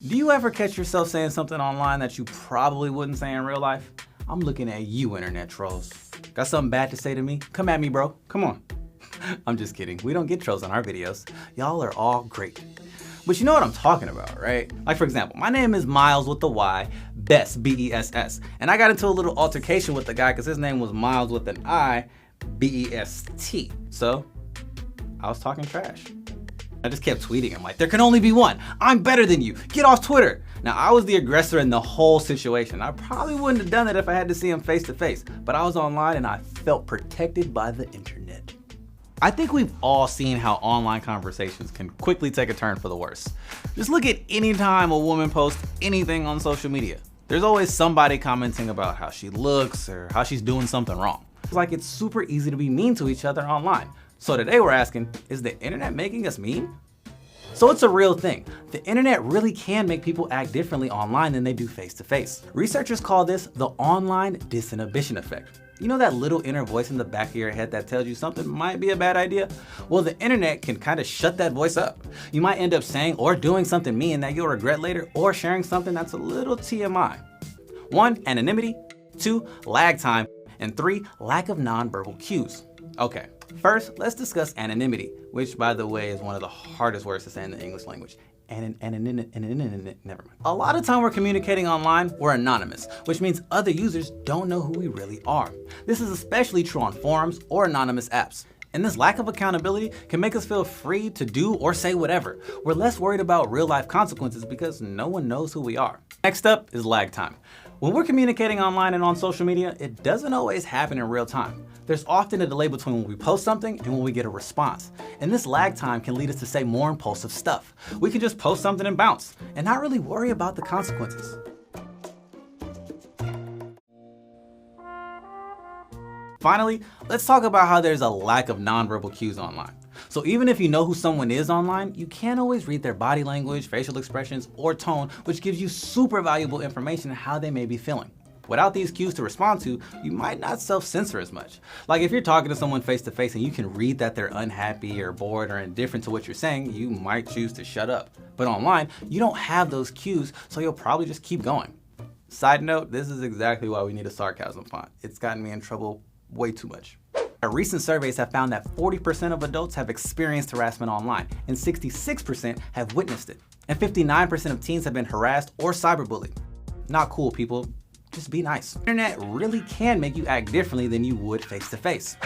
Do you ever catch yourself saying something online that you probably wouldn't say in real life? I'm looking at you, internet trolls. Got something bad to say to me? Come at me, bro. Come on. I'm just kidding. We don't get trolls on our videos. Y'all are all great. But you know what I'm talking about, right? Like, for example, my name is Miles with the Y, Bess, B-E-S-S. And I got into a little altercation with the guy because his name was Miles with an I, B-E-S-T. So, I was talking trash. I just kept tweeting him like, there can only be one. I'm better than you. Get off Twitter. Now, I was the aggressor in the whole situation. I probably wouldn't have done it if I had to see him face to face, but I was online and I felt protected by the internet. I think we've all seen how online conversations can quickly take a turn for the worse. Just look at any time a woman posts anything on social media. There's always somebody commenting about how she looks or how she's doing something wrong. It's like it's super easy to be mean to each other online. So today we're asking, is the internet making us mean? So it's a real thing. The internet really can make people act differently online than they do face to face. Researchers call this the online disinhibition effect. You know that little inner voice in the back of your head that tells you something might be a bad idea? Well, the internet can kind of shut that voice up. You might end up saying or doing something mean that you'll regret later, or sharing something that's a little TMI. 1, anonymity. 2, lag time. And 3, lack of nonverbal cues. Okay, first, let's discuss anonymity, which, by the way, is one of the hardest words to say in the English language. Never mind. A lot of time we're communicating online, we're anonymous, which means other users don't know who we really are. This is especially true on forums or anonymous apps. And this lack of accountability can make us feel free to do or say whatever. We're less worried about real life consequences because no one knows who we are. Next up is lag time. When we're communicating online and on social media, it doesn't always happen in real time. There's often a delay between when we post something and when we get a response. And this lag time can lead us to say more impulsive stuff. We can just post something and bounce and not really worry about the consequences. Finally, let's talk about how there's a lack of nonverbal cues online. So even if you know who someone is online, you can't always read their body language, facial expressions, or tone, which gives you super valuable information on how they may be feeling. Without these cues to respond to, you might not self-censor as much. Like if you're talking to someone face to face and you can read that they're unhappy or bored or indifferent to what you're saying, you might choose to shut up. But online, you don't have those cues, so you'll probably just keep going. Side note, this is exactly why we need a sarcasm font. It's gotten me in trouble way too much. Recent surveys have found that 40% of adults have experienced harassment online, and 66% have witnessed it. And 59% of teens have been harassed or cyberbullied. Not cool, people. Just be nice. The internet really can make you act differently than you would face to face.